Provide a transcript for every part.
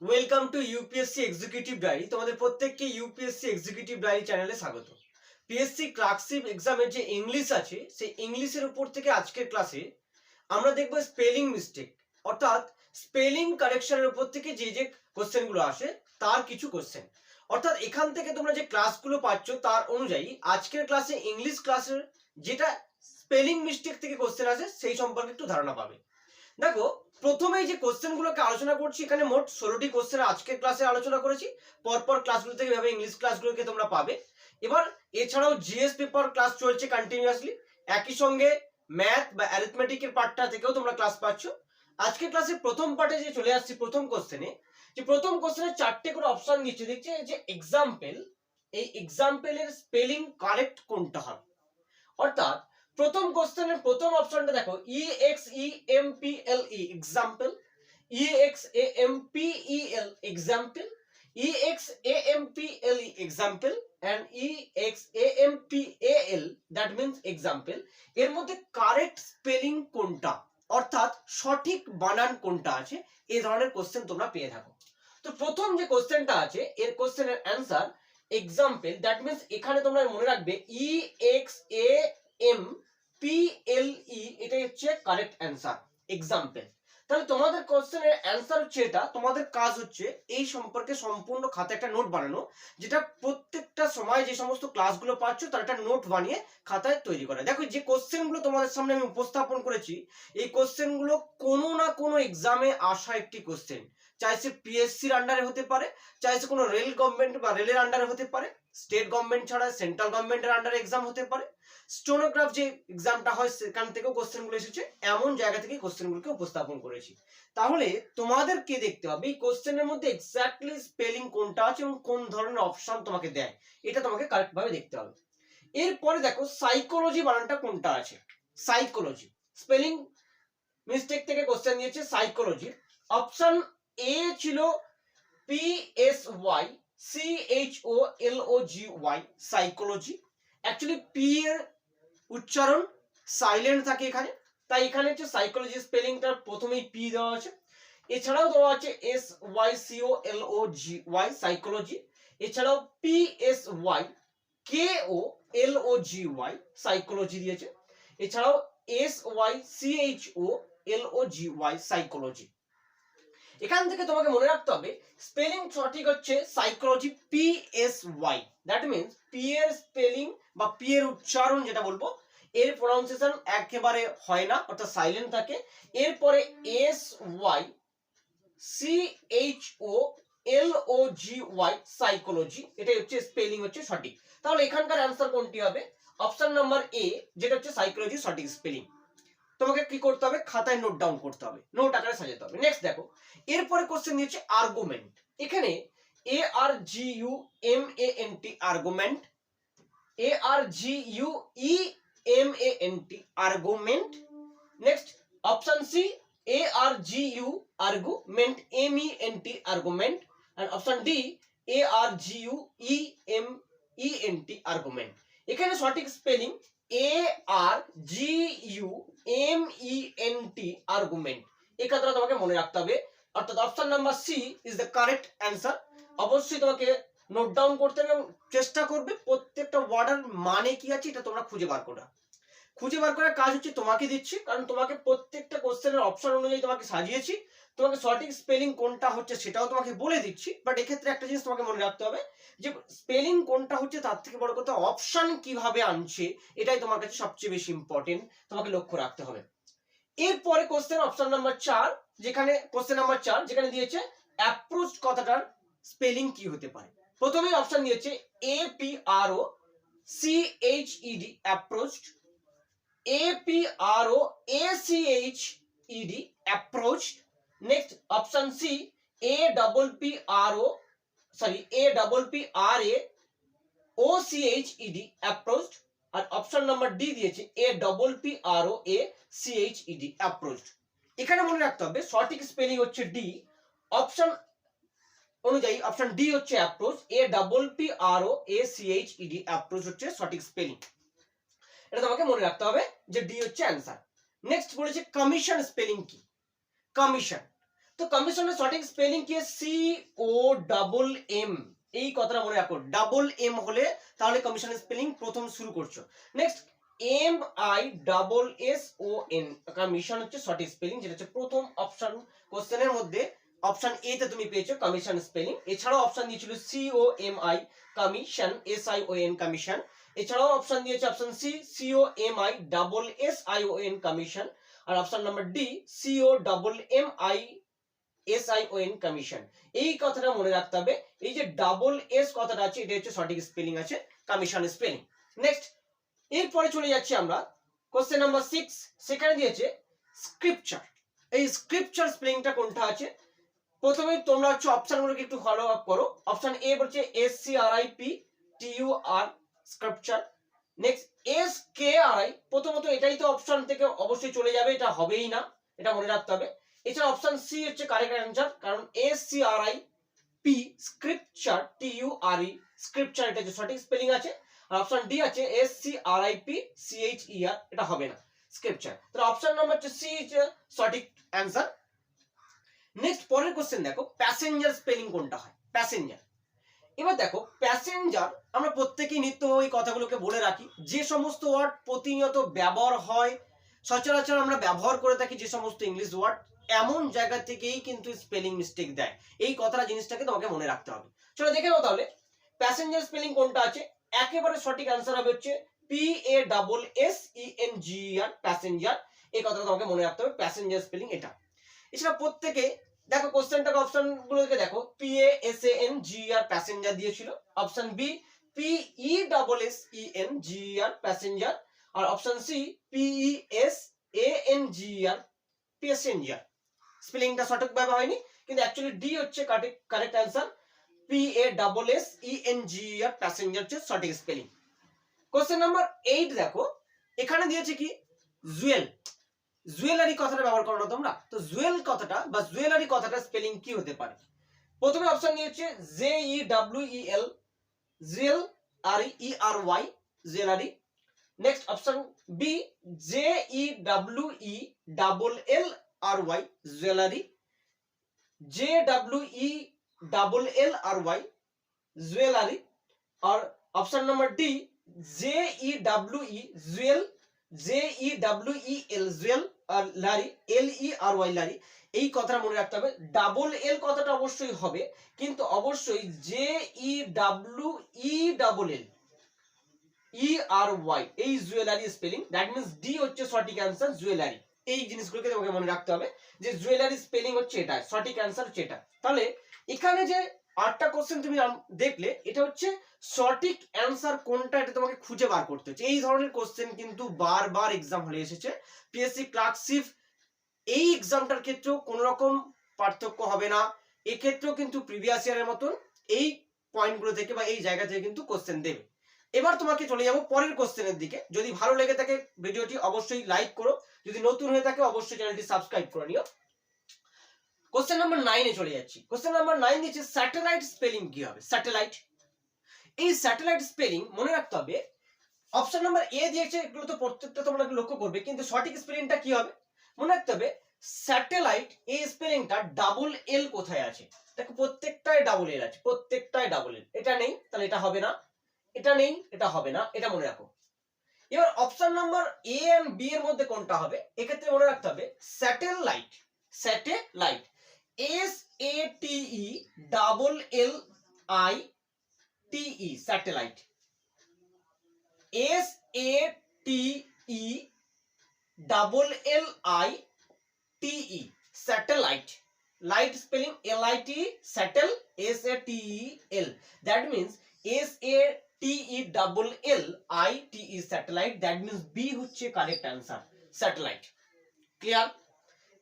Welcome to UPSC executive diary. তোমাদের প্রত্যেককে UPSC executive diary চ্যানেলে স্বাগত। পিএসসি ক্লার্কশিপ এক্সামের যে ইংলিশ আছে সেই ইংলিশের উপর থেকে আজকের ক্লাসে আমরা দেখব স্পেলিং মিস্টেক, অর্থাৎ স্পেলিং কারেকশনের উপর থেকে যে যে কোশ্চেনগুলো আসে তার কিছু কোশ্চেন। অর্থাৎ এখান থেকে তোমরা যে ক্লাসগুলো পাচ্ছ তার অনুযায়ী আজকের ক্লাসে ইংলিশ ক্লাসের যেটা স্পেলিং মিস্টেক থেকে কোশ্চেন আসে সেই সম্পর্কে একটু ধারণা পাবে। দেখো, প্রথমেই যে কোশ্চেনগুলোকে আলোচনা করছি, এখানে মোট 16টি কোশ্চেন আজকের ক্লাসে আলোচনা করেছি। পরপর ক্লাসগুলো থেকে এভাবে ইংলিশ ক্লাসগুলোকে তোমরা পাবে। এবার এছাড়াও জিএস পেপার ক্লাস চলছে কন্টিনিউয়াসলি, একই সঙ্গে ম্যাথ বা অ্যারিথমেটিকের পার্টটা থেকেও তোমরা ক্লাস পাচ্ছ। আজকের ক্লাসে প্রথম পার্টে যে চলে আসছি, প্রথম কোশ্চেনে যে প্রথম কোশ্চেনে 4টে করে অপশন দিচ্ছে, দেখছে যে এক্সাম্পল, এই এক্সাম্পলের স্পেলিং কারেক্ট কোনটা হবে। অর্থাৎ প্রথম কোশ্চেনের প্রথম অপশনটা দেখো, EXAMPLE example, EXAMPEL example, EXAMPLE example and EXAMPAL that means example. এর মধ্যে কারেক্ট স্পেলিং কোনটা, অর্থাৎ সঠিক বানান কোনটা আছে, এই ধরনের কোশ্চেন তোমরা পেয়ে থাকো। তো প্রথম যে কোশ্চেনটা আছে এর কোশ্চেনের অ্যান্সার এক্সাম্পল, দ্যাট মিন্স এখানে তোমরা মনে রাখবে EXAMPLE, এটাই হচ্ছে কারেক্ট অ্যান্সার এক্সাম্পল। তাহলে তোমাদের কোশ্চেনের অ্যান্সার হচ্ছে এটা। তোমাদের কাজ হচ্ছে এই সম্পর্কে সম্পূর্ণ খাতায় একটা নোট বানানো, যেটা প্রত্যেকটা সময় যে সমস্ত ক্লাসগুলো পাচ্ছ তার একটা নোট বানিয়ে খাতায় তৈরি করা। দেখো, যে কোশ্চেনগুলো তোমাদের সামনে আমি উপস্থাপন করেছি এই কোশ্চেনগুলো কোনো না কোনো এক্সামে আসা একটি কোশ্চেন, চাই সে পিএসসির আন্ডারে হতে পারে, চাই সে কোনো রেল গভর্নমেন্ট বা রেলের আন্ডারে হতে পারে, স্টেট গভর্নমেন্ট ছাড়া সেন্ট্রাল গভর্নমেন্টের আন্ডারে এক্সাম হতে পারে, স্টেনোগ্রাফ যে এক্সামটা হয় সেখান থেকেও কোশ্চেনগুলো এসেছে। এমন জায়গা থেকে কোশ্চেনগুলোকে উপস্থাপন করেছি। তাহলে তোমাদেরকে দেখতে হবে এই কোশ্চেনের মধ্যে এক্স্যাক্টলি স্পেলিং কোনটা আছে এবং কোন ধরনের অপশন তোমাকে দেয়, এটা তোমাকে কারেক্ট ভাবে দেখতে হবে। এরপরে দেখো সাইকোলজি বানানটা কোনটা আছে। সাইকোলজি স্পেলিং মিস্টেক থেকে কোশ্চেন দিয়েছে সাইকোলজি। অপশন এ ছিল PSYCHOLOGY সাইকোলজি। অ্যাকচুয়ালি পি এর উচ্চারণ সাইলেন্ট থাকে এখানে, তাই এখানে হচ্ছে সাইকোলজি স্পেলিংটার প্রথমেই পি দেওয়া আছে। এছাড়াও দেওয়া আছে SYCOLOGY সাইকোলজি, এছাড়াও PSYKOLOGY সাইকোলজি দিয়েছে, এছাড়াও SYCHOLOGY সাইকোলজি। এখান থেকে তোমাকে মনে রাখতে হবে স্পেলিং সঠিক হচ্ছে psychology PSY, that means P এর স্পেলিং বা পি এর উচ্চারণ যেটা বলবো এর প্রনাউন্সিয়েশন একেবারে হয় না, অর্থাৎ সাইলেন্ট থাকে। এরপরে SYCHOLOGY সাইকোলজি, এটাই হচ্ছে স্পেলিং হচ্ছে সঠিক। তাহলে এখানকার অ্যান্সার কোনটি হবে? অপশন নাম্বার এ, যেটা হচ্ছে সাইকোলজি সঠিক স্পেলিং। তোমাকে কি করতে হবে? খাতায় নোট ডাউন করতে হবে, নোট আকারে সাজাতে হবে। নেক্সট দেখো, এরপরে কোশ্চেন দিয়েছে আর্গুমেন্ট। এখানে ARGUMENT argument, ARGUEMANT argument. Next option C ARGU argument, MENT argument, and option D ARGUEMENT argument. এখানে সঠিক স্পেলিং ARGUMENT আর্গুমেন্ট। এই কথাটা তোমাকে মনে রাখতে হবে, অর্থাৎ option number C is the correct answer. অবশ্যই তোমাকে নোট ডাউন করতে হবে এবং চেষ্টা করবে প্রত্যেকটা ওয়ার্ডের মানে কি আছে এটা তোমরা খুঁজে বার করা। খুঁজে বার করার কাজ হচ্ছে তোমাকে দিচ্ছি, কারণ তোমাকে প্রত্যেকটা কোশ্চেনের অপশন অনুযায়ী তোমাকে সাজিয়েছি। তোমাকে সঠিক স্পেলিং কোনটা হচ্ছে সেটাও তোমাকে বলে দিচ্ছি, বাট এক্ষেত্রে একটা জিনিস তোমাকে মনে রাখতে হবে যে স্পেলিং কোনটা হচ্ছে তার থেকে বড় কথা অপশন কিভাবে আনছে, এটাই তোমার কাছে সবচেয়ে বেশি ইম্পর্টেন্ট, তোমাকে লক্ষ্য রাখতে হবে। এরপরে কোশ্চেন অপশন নাম্বার 4, যেখানে কোশ্চেন নাম্বার 4 যেখানে দিয়েছে অ্যাপ্রোচ কথাটার স্পেলিং কি হতে পারে। প্রথমেই অপশন দিয়েছে APROCHED approached, APROACHED approached. Next option C APPRACHED approached, আর অপশন নাম্বার ডি দিয়েছে APPROACHED approached। এখানে মনে রাখতে হবে সঠিক স্পেলিং হচ্ছে ডি। অপশন অনুযায়ী অপশন ডি হচ্ছে অ্যাপ্রোচ, APPROACHED অ্যাপ্রোচ হচ্ছে সঠিক স্পেলিং। এটা তোমাকে মনে রাখতে হবে যে ডি হচ্ছে অ্যান্সার। নেক্সট বলেছে কমিশন স্পেলিং কি। কমিশন তো কমিশনের সঠিক স্পেলিং কি? COMM, এই কথাটা মনে রাখো, ডাবল এম হলে তাহলে কমিশনের স্পেলিং প্রথম শুরু করছো। নেক্সট MISSON, কমিশন হচ্ছে সঠিক স্পেলিং, যেটা হচ্ছে প্রথম অপশন কোশ্চেনের মধ্যে অপশন এ তে তুমি পেয়েছো কমিশন স্পেলিং। এছাড়াও অপশন দিয়েছিল COMI, কমিশন, SION, কমিশন। এছাড়াও অপশন দিয়েছে অপশন সি COMISSION, কমিশন। আর option number D COMMISION, commission. এই কথাটা মনে রাখতে হবে, এই যে ডাবল এস কথাটা আছে এটা হচ্ছে সঠিক স্পেলিং আছে কমিশন স্পেলিং। নেক্সট এরপরে চলে যাচ্ছি আমরা কোশ্চেন নাম্বার 6, সেখানে দিয়েছে স্ক্রিপচার। এই স্ক্রিপচার স্পেলিংটা কোনটা আছে? প্রথমে তোমরা হচ্ছে অপশনগুলোকে একটু ফলো আপ করো। অপশন এ বলছে SCRIPTUR, স্ক্রিপচার। নেক্সট SKRI, প্রথমত এটাই তো অপশন থেকে অবশ্যই চলে যাবে, এটা হবেই না, এটা মনে রাখতে হবে। এছাড়া অপশন সি হচ্ছে কারেক্ট অ্যান্সার, কারণ SCRIP, স্ক্রিপচার, TURE, স্ক্রিপচার, এটা হচ্ছে সঠিক স্পেলিং আছে। আর অপশন ডি আছে SCRIPCHER, এটা হবে না, স্ক্রিপচার। তাহলে অপশন নাম্বার সি হচ্ছে সঠিক অ্যান্সার। নেক্সট পরের কোশ্চেন দেখো, প্যাসেঞ্জার স্পেলিং কোনটা হয়? প্যাসেঞ্জার। এবার দেখো প্যাসেঞ্জার, আমরা প্রত্যেকেই নিত্যভাবে এই কথাগুলোকে বলে রাখি, যে সমস্ত ওয়ার্ড প্রতিনিয়ত ব্যবহার হয়, সচরাচর আমরা ব্যবহার করে থাকি যে সমস্ত ইংলিশ ওয়ার্ড, এমন জায়গা থেকেই কিন্তু স্পেলিং মিস্টেক দেয়। এই কথাটা জিনিসটাকে তোমাকে মনে রাখতে হবে। চলো দেখে নাও তাহলে প্যাসেঞ্জার স্পেলিং কোনটা আছে। একেবারে সঠিক অ্যান্সার হবে হচ্ছে PASSENGER, প্যাসেঞ্জার। এই কথাটা তোমাকে মনে রাখতে হবে, প্যাসেঞ্জার স্পেলিং এটা। এছাড়া প্রত্যেকে দেখো কোশ্চেনটাকে, অপশন গুলোকে দেখো, PASSENGER, প্যাসেঞ্জার দিয়েছিল। Option B PESSENGER, passenger. আর অপশন সি PESANGER, প্যাসেঞ্জার। স্পেলিংটা সঠিকভাবে হয়নি, কিন্তু অ্যাকচুয়ালি ডি হচ্ছে কারেক্ট অ্যান্সার, PASSENGER, প্যাসেঞ্জার হচ্ছে সঠিক স্পেলিং। কোশ্চেন নাম্বার 8 দেখো, এখানে দিয়েছে কি? জুয়েল। জুয়েলারি কথাটা ব্যবহার করো না তোমরা, তো জুয়েল কথাটা বা জুয়েলারি কথাটা স্পেলিং কি হতে পারে? প্রথমে অপশন নিয়েছে JEWEL, jewel, RERY, jewellery. Next option B JEWELLRY, jewellery, JEWELLRY, jewellery. আর option number D JEWE, jewel, JEWEL, jewel, আর লারি, LERY, লারি। এই কথাটা মনে রাখতে হবে। ডাবল এল কথাটা অবশ্যই হবে, কিন্তু অবশ্যই JEWELLERY, এই jewellery spelling, that means D হচ্ছে সঠিক অ্যান্সার, জুয়েলারি। এই জিনিসগুলোকে তোমাকে মনে রাখতে হবে যে জুয়েলারি স্পেলিং হচ্ছে এটা, সঠিক অ্যান্সার হচ্ছে এটা। তাহলে এখানে যে 8টা কোশ্চেন তুমি দেখলে, এটা হচ্ছে সঠিক অ্যান্সার কোনটা এটা তোমাকে খুঁজে বার করতে হচ্ছে। এই ধরনের কোশ্চেন কিন্তু বারবার এক্সাম হলে এসেছে। পিএসসি ক্লার্কশিপ এই এক্সামটার ক্ষেত্রেও কোনো রকম পার্থক্য হবে না। এক্ষেত্রেও কিন্তু প্রিভিয়াস ইয়ারের মতন এই পয়েন্টগুলো থেকে বা এই জায়গা থেকে কিন্তু কোশ্চেন দেবে। এবার তোমাকে চলে যাব পরের কোশ্চেনের দিকে। যদি ভালো লেগে থাকে ভিডিওটি অবশ্যই লাইক করো, যদি নতুন হয়ে থাকে অবশ্যই চ্যানেলটি সাবস্ক্রাইব করে নিও। কোশ্চেন নাম্বার 9 এ চলে যাচ্ছি। কোশ্চেন নাম্বার 9 দিচ্ছে স্যাটেলাইট স্পেলিং কি হবে? স্যাটেলাইট, এই স্যাটেলাইট স্পেলিং মনে রাখতে হবে। অপশন নাম্বার এ দিয়েছে, এগুলো তো প্রত্যেকটা তোমরা লক্ষ্য করবে, কিন্তু সঠিক স্পেলিংটা কি হবে মনে রাখতে হবে। স্যাটেলাইট, এই স্পেলিংটা ডাবল এল কোথায় আছে? দেখো প্রত্যেকটাই ডাবল এল আছে, প্রত্যেকটাই ডাবল এল। এটা নেই, তাহলে এটা হবে না, এটা নেই, এটা হবে না, এটা মনে রাখো। এবার option number A and B এর মধ্যে কোনটা হবে? এক্ষেত্রে মনে রাখতে হবে satellite, satellite, SATELLITE, satellite, SATELLITE, satellite. Light spelling LIT, satel SATEL, that means SATELLITE, satellite, that means B হচ্ছে কারেক্ট অ্যান্সার, স্যাটেলাইট। ক্লিয়ার?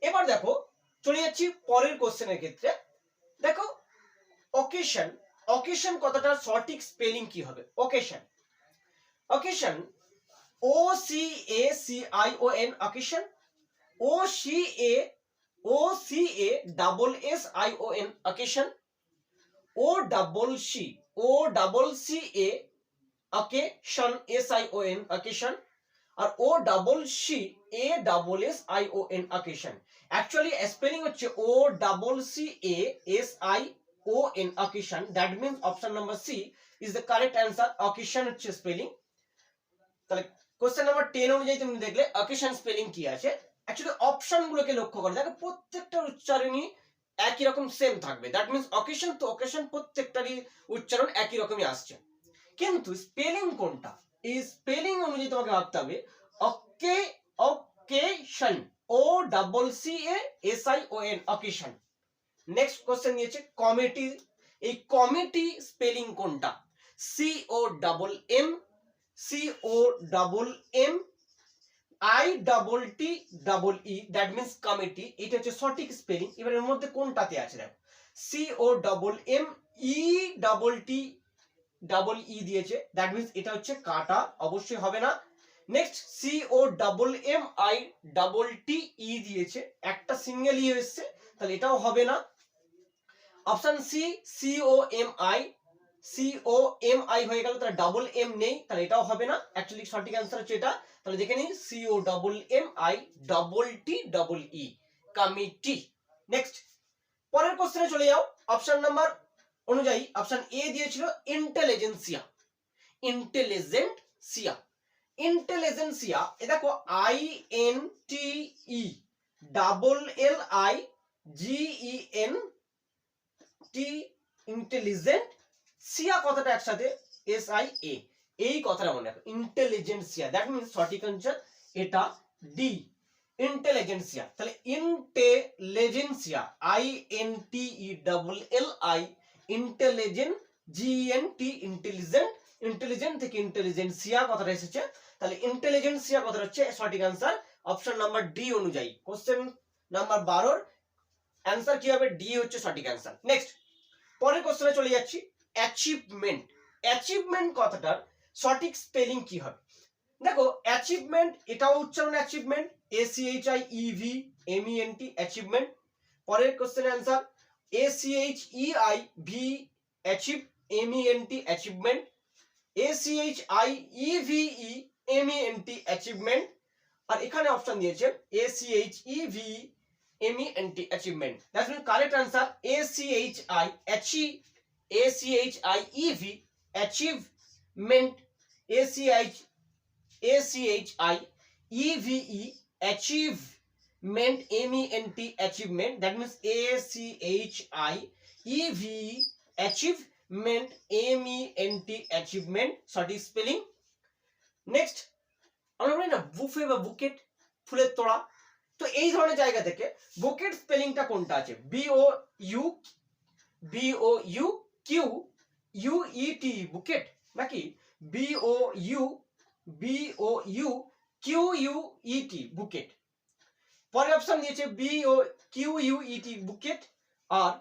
এবার দেখো চলে যাচ্ছি পরের কোশ্চেনের ক্ষেত্রে। দেখো অকেশন, অকেশন কথাটার সঠিক স্পেলিং কি হবে? Occasion, occasion, OCACION, occasion, OCASSION, occasion, OCCA, occasion, SION, occasion, আর O double C A double S I O N occasion. Actually spelling হচ্ছে O double C A S I O N occasion. That means option number C is the correct answer. Occasion হচ্ছে spelling. তাহলে question number 10 অনুযায়ী তুমি দেখলে occasion spelling কি আছে। Actually option গুলোকে লক্ষ্য করে দেখো, প্রত্যেকটার উচ্চারণই একই রকম সেম থাকবে। দ্যাট মিন্স অকেশন তো অকেশন প্রত্যেকটারই উচ্চারণ একই রকমই আসছে, কিন্তু স্পেলিং কোনটা, এই স্পেলিং অনুযায়ী তোমাকে ভাবতে হবে। Okay occasion, O double C A S I O N occasion. Next question দিয়েছে কমিটি। এই কমিটি স্পেলিং কোনটা? C O double M C O double M I double T double E, that means committee. এটা হচ্ছে সঠিক spelling. এবার এর মধ্যে কোনটাতে আছে দেখো, C O double M E double T double E দিয়েছে, দ্যাট মিন্স এটা হচ্ছে কাটা, অবশ্যই হবে না। Next C O double M I double T E দিয়েছে, একটা সিঙ্গেল ই এসছে, তাহলে এটাও হবে না। Option C C O M I, C O M I হয়ে গেল, তাহলে ডাবল এম নেই, তাহলে এটাও হবে না। অ্যাকচুয়ালি সঠিক অ্যান্সার হচ্ছে এটা। তাহলে দেখে নিই, C O double M I double T double E, committee. Next পরের কোশ্চেনে চলে যাও। অপশন নাম্বার অনুযায়ী অপশন এ দিয়েছিল ইন্টেলিজেন্সিয়া। ইন্টেলিজেন্সিয়া, ইন্টেলিজেন্সিয়া, এ দেখো I N T E double L I G E N T, intelligent, সিয়া কথাটা একসাথে এস আই এ, এই কথাটা মনে রাখো, ইন্টেলিজেন্সিয়া। দ্যাট মিন্স সঠিক অ্যান্সার এটা ডি, ইন্টেলিজেন্সিয়া। তাহলে intelligentsia, I N T E double L I, intelligent, G N T, intelligent, intelligent থেকে ইন্টেলিজেন্সিয়া কথাটা এসেছে। তাহলে ইন্টেলিজেন্সিয়া কথাটা হচ্ছে সঠিক অ্যান্সার অপশন নাম্বার ডি অনুযায়ী। কোশ্চেন নাম্বার 12 অ্যান্সার কি হবে? ডি হচ্ছে সঠিক অ্যান্সার। নেক্সট পরের কোশ্চেনে চলে যাচ্ছি। অ্যাচিভমেন্ট, অ্যাচিভমেন্ট কথাটার সঠিক স্পেলিং কি হবে? দেখো অ্যাচিভমেন্ট, এটাও উচ্চারণ achievement, A C H I E V M E N T, achievement. পরের কোশ্চেনের answer A C H E I V achieve M E N T, achievement. A C H I E V E M E N T, achievement. আর এখানে option দিয়েছে A C H E V M E N T, achievement. That's mean correct answer A C H I achieve, A C H I E V achievement, A C H ACHI EVE achievement, MENT achievement, that means ACHI EVE achievement, MENT achievement, সঠিক spelling. Next আমরা বলি না buffet বা bouquet, ফুলের তোড়া, তো এই ধরনের জায়গা থেকে বুকেট স্পেলিংটা কোনটা আছে? BOU QUET বুকেট, নাকি BOUQUET বুকেট? পরের অপশন দিয়েছে BOQUET বুকেট, আর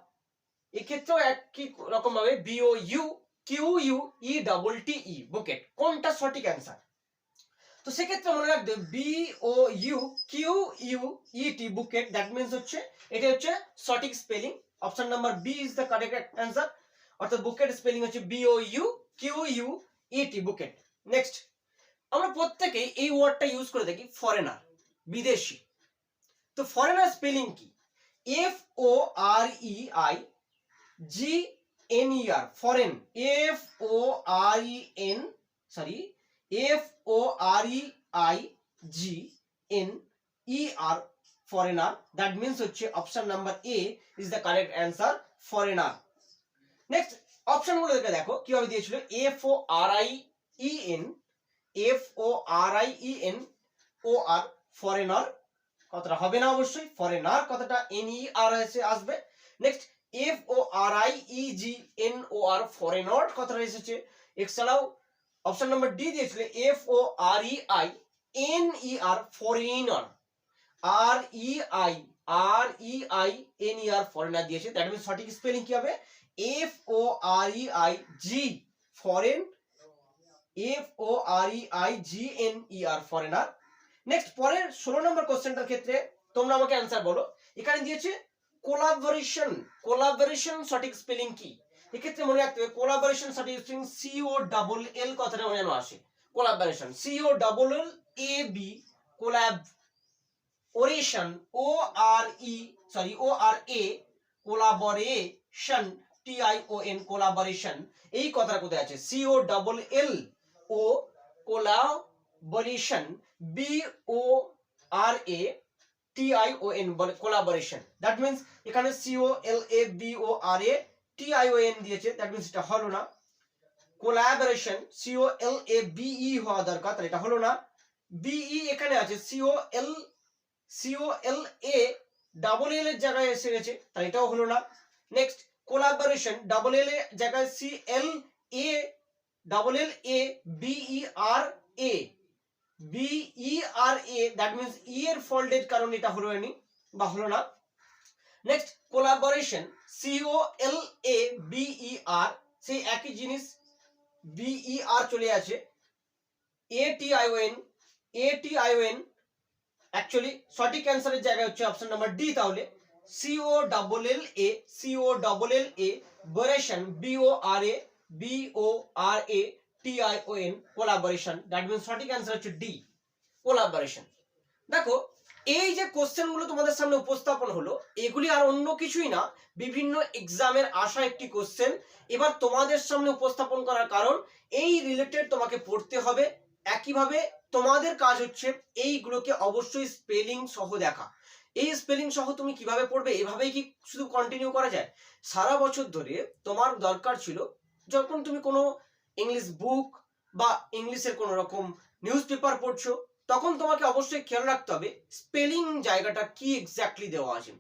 এক্ষেত্রেও একই রকম ভাবে BOUQUETTE বুকেট। কোনটা সঠিক অ্যান্সার? তো সেক্ষেত্রে মনে রাখবে BOUQUET বুকেট, দ্যাট মিন্স হচ্ছে এটা হচ্ছে সঠিক spelling. Option number B is the correct answer, অর্থাৎ বুকেট স্পেলিং হচ্ছে BOUQUET বুকেট। নেক্সট আমরা প্রত্যেকেই এই ওয়ার্ডটা ইউজ করে থাকি, ফরেনার, বিদেশি। তো ফরেনার স্পেলিং কি? FOREIGN, foreign, FOREIGNER, foreigner. That means হচ্ছে option number A is the correct answer, foreigner. Next option গুলো দেখো কিভাবে দিয়েছিল। FORIEN ফরেনার কথাটা হবে না, অবশ্যই ফরেনার কথাটা NER আসবে। নেক্সট FORIEGNOR ফরেনার কথাটা এসেছে। এছাড়াও অপশন নাম্বার ডি দিয়েছিল FOREINER ফরেনার, REINER ফরেনার দিয়েছে। দ্যাট মিন্স সঠিক স্পেলিং কি হবে? FOREIG foreign, FOREIGNER foreigner. Next পরের 16 নম্বর কোশ্চেনটার ক্ষেত্রে তোমরা আমাকে অ্যান্সার বলো। এখানে দিয়েছে কোলাবোরেশন, কোলাবোরেশন সঠিক স্পেলিং কি? এক্ষেত্রে মনে রাখতে হবে কোলাবোরেশন সঠিক স্পেলিং COLL কথাটা মনে যেন আসে। Collaboration, COLLAB, collaboration, collaboration, TION, collaboration. এই কথাটা কোথায় আছে? COLLO collaboration, BORATION collaboration. That means এখানে COLABORATION দিয়েছে, দ্যাট মিন্স এটা হলো না। কোলাবোরেশন COLABE হওয়া দরকার, তাহলে এটা হলো না। BE এখানে আছে, COLA ডাবল এল এর জায়গায় এসে গেছে, তাহলে এটাও হলো না। নেক্সট কোলাবোরেশন ডাবল এল এর জায়গায় CLA double L A BERA, that means E এর ফল্টের কারণে এটা হলো বা হলো না। নেক্সট কোলাবোরেশন COLABER, সেই একই জিনিস BER চলে আছে। ATION অ্যাকচুয়ালি সঠিক অ্যান্সারের জায়গায় হচ্ছে অপশন নাম্বার ডি। তাহলে COLLA বোরেশন, BORATION collaboration, that means সঠিক অ্যান্সার হচ্ছে ডি, কোলাবোরেশন। দেখো এই যে কোশ্চেন গুলো তোমাদের সামনে উপস্থাপন হলো, এগুলি আর অন্য কিছুই না, বিভিন্ন এক্সামের আসা একটি কোশ্চেন এবার তোমাদের সামনে উপস্থাপন করার কারণ এই রিলেটেড তোমাকে পড়তে হবে। একইভাবে তোমাদের কাজ হচ্ছে এইগুলোকে অবশ্যই স্পেলিং সহ দেখা। এই স্পেলিং সহ তুমি কিভাবে পড়বে, এভাবেই কি শুধু কন্টিনিউ করা যায়? সারা বছর ধরে তোমার দরকার ছিল যখন তুমি কোনো ইংলিশ বুক বা ইংলিশের কোনো রকম নিউজ পেপার পড়ছো, তখন তোমাকে অবশ্যই খেয়াল রাখতে হবে স্পেলিং জায়গাটা কি এক্স্যাক্টলি দেওয়া আছে,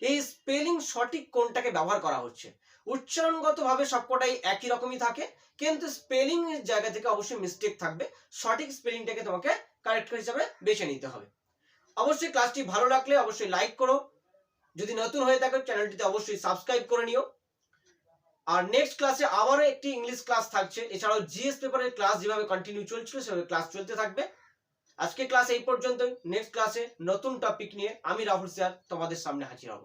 এই স্পেলিং সঠিক কোনটাকে ব্যবহার করা হচ্ছে। উচ্চারণগতভাবে সবকটাই একই রকমই থাকে, কিন্তু স্পেলিং এর জায়গা থেকে অবশ্যই মিস্টেক থাকবে। সঠিক স্পেলিংটাকে তোমাকে কারেক্ট হিসেবে বেছে নিতে হবে। অবশ্যই ক্লাসটি ভালো লাগলে অবশ্যই লাইক করো, যদি নতুন হয়ে থাকো চ্যানেলটিতে অবশ্যই সাবস্ক্রাইব করে নিও। আর নেক্সট ক্লাসে আবারও একটি ইংলিশ ক্লাস থাকছে, এছাড়াও জিএস পেপারের ক্লাস যেভাবে কন্টিনিউ চলছিল সেভাবে ক্লাস চলতে থাকবে। আজকে ক্লাস এই পর্যন্তই। নেক্সট ক্লাসে নতুন টপিক নিয়ে আমি রাহুল স্যার তোমাদের সামনে হাজির হব।